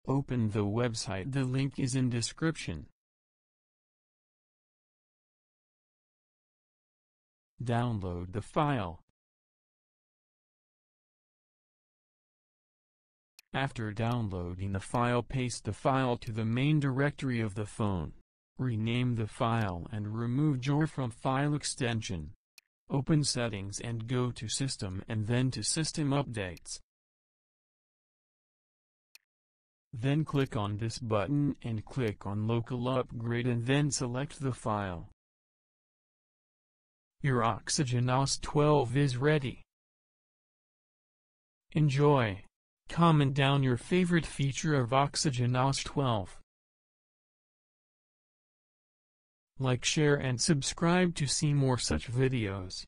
Open the website. The link is in description. Download the file. After downloading the file, paste the file to the main directory of the phone. Rename the file and remove jar from file extension. Open Settings and go to System and then to System Updates. Then click on this button and click on Local Upgrade and then select the file. Your OxygenOS 12 is ready. Enjoy! Comment down your favorite feature of OxygenOS 12. Like, share and subscribe to see more such videos.